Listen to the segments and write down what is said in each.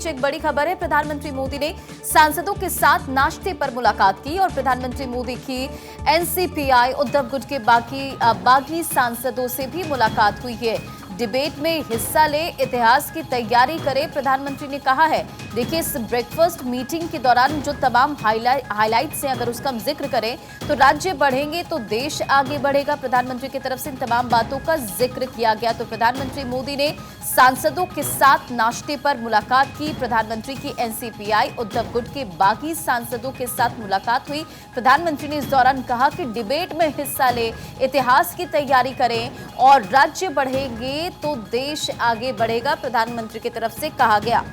एक बड़ी खबर है। प्रधानमंत्री मोदी ने सांसदों के साथ नाश्ते पर मुलाकात की और प्रधानमंत्री मोदी की एनसीपीआई उद्धव गुट के बागी सांसदों से भी मुलाकात हुई है। डिबेट में हिस्सा ले, इतिहास की तैयारी करें, प्रधानमंत्री ने कहा है। देखिए, इस ब्रेकफास्ट मीटिंग के दौरान जो तमाम हाइलाइट्स हैं, अगर उसका हम जिक्र करें तो राज्य बढ़ेंगे तो देश आगे बढ़ेगा। प्रधानमंत्री की तरफ से इन तमाम बातों का जिक्र किया गया। तो प्रधानमंत्री मोदी ने सांसदों के साथ नाश्ते पर मुलाकात की। प्रधानमंत्री की एनसीपीआई उद्धव गुट के बागी सांसदों के साथ मुलाकात हुई। प्रधानमंत्री ने इस दौरान कहा कि डिबेट में हिस्सा ले, इतिहास की तैयारी करें और राज्य बढ़ेंगे तो देश आगे बढ़ेगा, प्रधानमंत्री की तरफ से कहा गया।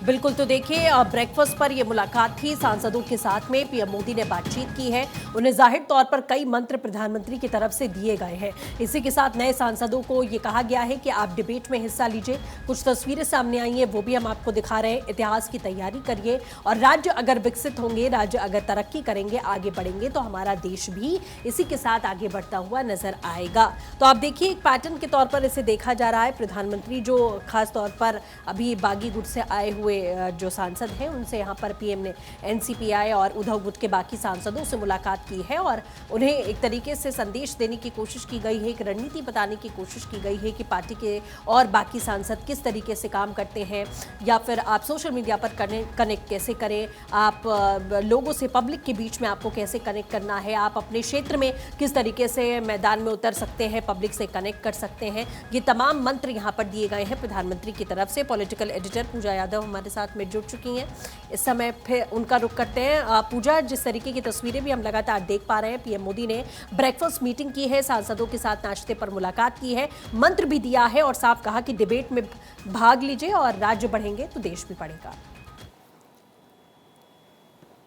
बिल्कुल, तो देखिए, ब्रेकफास्ट पर यह मुलाकात थी सांसदों के साथ में। पीएम मोदी ने बातचीत की है। उन्हें जाहिर तौर पर कई मंत्र प्रधानमंत्री की तरफ से दिए गए हैं। इसी के साथ नए सांसदों को यह कहा गया है कि आप डिबेट में हिस्सा लीजिए। कुछ तस्वीरें सामने आई हैं, वो भी हम आपको दिखा रहे हैं। इतिहास की तैयारी करिए और राज्य अगर विकसित होंगे, राज्य अगर तरक्की करेंगे, आगे बढ़ेंगे तो हमारा देश भी इसी के साथ आगे बढ़ता हुआ नजर आएगा। तो आप देखिए, एक पैटर्न के तौर पर इसे देखा जा रहा है। प्रधानमंत्री जो खास तौर पर अभी बागी गुट से आए हुए जो सांसद हैं, उनसे यहाँ पर पीएम ने एनसीपीआई और उद्धव गुट के बाकी सांसदों से मुलाकात की है और उन्हें एक तरीके से संदेश देने की कोशिश की गई है, एक रणनीति बताने की कोशिश की गई है कि पार्टी के और बाकी सांसद किस तरीके से काम करते हैं, या फिर आप सोशल मीडिया पर कनेक्ट कैसे करें, आप लोगों से, पब्लिक के बीच में आपको कैसे कनेक्ट करना है, आप अपने क्षेत्र में किस तरीके से मैदान में उतर सकते हैं, पब्लिक से कनेक्ट कर सकते हैं। ये तमाम मंत्र यहाँ पर दिए गए हैं प्रधानमंत्री की तरफ से। पॉलिटिकल एडिटर पूजा यादव हमारे साथ में जुड़ चुकी हैं। इस समय फिर उनका रुख करते हैं। पूजा, जिस तरीके की तस्वीरें भी हम लगातार देख पा रहे हैं, पीएम मोदी ने ब्रेकफास्ट मीटिंग की है, सांसदों के साथ नाश्ते पर मुलाकात की है, मंत्र भी दिया है और साफ कहा कि डिबेट में भाग लीजिए और राज्य बढ़ेंगे तो देश भी बढ़ेगा।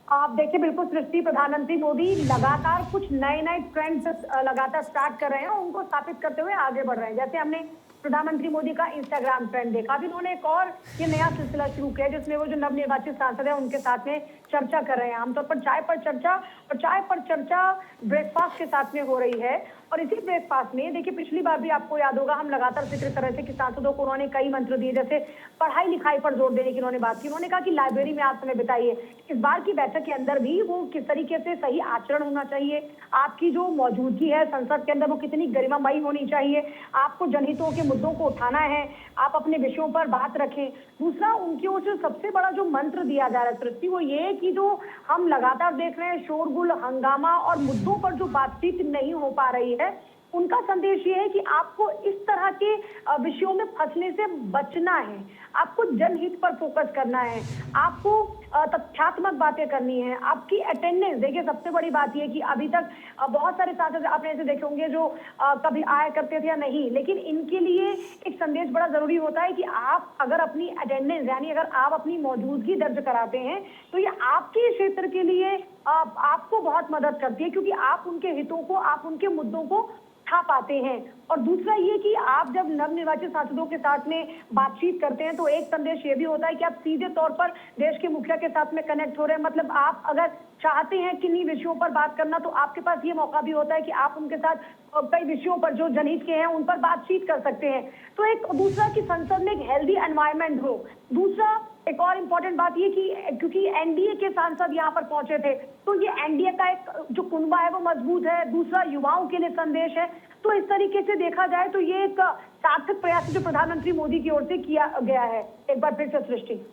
आप देखिए, बिल्कुल सृष्टि, प्रधानमंत्री मोदी लगातार कुछ नए ट्रेंड्स लगातार स्टार्ट कर रहे हैं और उनको स्थापित करते हुए आगे बढ़ रहे हैं। जैसे हमने प्रधानमंत्री मोदी का इंस्टाग्राम ट्रेंड देखा। अभी उन्होंने एक और ये नया सिलसिला शुरू किया जिसमें वो जो नवनिर्वाचित सांसद है उनके साथ में चर्चा कर रहे हैं। आमतौर पर चाय पर चर्चा ब्रेकफास्ट के साथ में हो रही है। और इसी ब्रेकफास्ट में देखिए, पिछली बार भी आपको याद होगा, हम लगातार जिक्र कर रहे थे कि सांसदों को उन्होंने कई मंत्र दिए, जैसे पढ़ाई लिखाई पर जोर देने की उन्होंने बात की। उन्होंने कहा कि लाइब्रेरी में आप समय बिताइए। इस बार की बैठक के अंदर भी वो किस तरीके से सही आचरण होना चाहिए, आपकी जो मौजूदगी है संसद के अंदर वो कितनी गरिमामयी होनी चाहिए, आपको जनहितों के मुद्दों को उठाना है, आप अपने विषयों पर बात रखें। दूसरा, उनकी ओर से सबसे बड़ा जो मंत्र दिया जा रहा है सृष्टि, वो ये कि जो हम लगातार देख रहे हैं, शोरगुल, हंगामा और मुद्दों पर जो बातचीत नहीं हो पा रही है, उनका संदेश ये है कि आपको इस तरह के विषयों में फंसने से बचना है, आपको जनहित पर फोकस करना है, आपको तथ्यात्मक बातें करनी है, आपकी अटेंडेंस। देखिए, सबसे बड़ी बात यह कि अभी तक बहुत सारे सांसद आपने ऐसे देखे होंगे जो कभी आया करते थे या नहीं, लेकिन इनके लिए एक संदेश बड़ा जरूरी होता है कि आप अगर अपनी अटेंडेंस, यानी अगर आप अपनी मौजूदगी दर्ज कराते हैं तो ये आपके क्षेत्र के लिए आपको बहुत मदद करती है, क्योंकि आप उनके हितों को, आप उनके मुद्दों को उठा पाते हैं। और दूसरा ये कि आप जब नवनिर्वाचित सांसदों के साथ में बातचीत करते हैं तो एक संदेश ये भी होता है कि आप सीधे तौर पर देश के मुखिया के साथ में कनेक्ट हो रहे हैं। मतलब आप अगर चाहते हैं किन्हीं विषयों पर बात करना तो आपके पास ये मौका भी होता है कि आप उनके साथ कई विषयों पर जो जनहित के हैं उन पर बातचीत कर सकते हैं। तो एक दूसरा कि संसद में एक हेल्दी एनवायरनमेंट हो। दूसरा, एक और इम्पोर्टेंट बात ये कि क्योंकि एनडीए के सांसद यहाँ पर पहुंचे थे तो ये एनडीए का एक जो कुनबा है वो मजबूत है। दूसरा, युवाओं के लिए संदेश है। तो इस तरीके से देखा जाए तो ये एक सार्थक प्रयास जो प्रधानमंत्री मोदी की ओर से किया गया है। एक बार फिर से सृष्टि।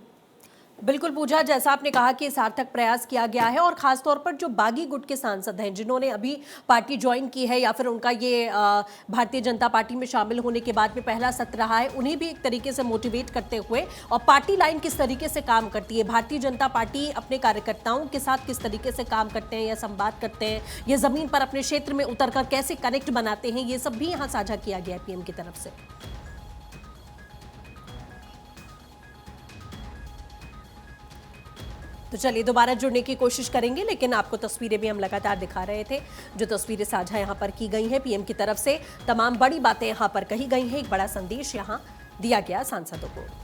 बिल्कुल पूजा, जैसा आपने कहा कि सार्थक प्रयास किया गया है और खासतौर पर जो बागी गुट के सांसद हैं जिन्होंने अभी पार्टी ज्वाइन की है या फिर उनका ये भारतीय जनता पार्टी में शामिल होने के बाद में पहला सत्र रहा है, उन्हें भी एक तरीके से मोटिवेट करते हुए, और पार्टी लाइन किस तरीके से काम करती है, भारतीय जनता पार्टी अपने कार्यकर्ताओं के साथ किस तरीके से काम करते हैं या संवाद करते हैं, ये जमीन पर अपने क्षेत्र में उतरकर कैसे कनेक्ट बनाते हैं, ये सब भी यहाँ साझा किया गया है पीएम की तरफ से। तो चलिए दोबारा जुड़ने की कोशिश करेंगे, लेकिन आपको तस्वीरें भी हम लगातार दिखा रहे थे। जो तस्वीरें साझा यहाँ पर की गई हैं पीएम की तरफ से, तमाम बड़ी बातें यहाँ पर कही गई हैं, एक बड़ा संदेश यहाँ दिया गया सांसदों को।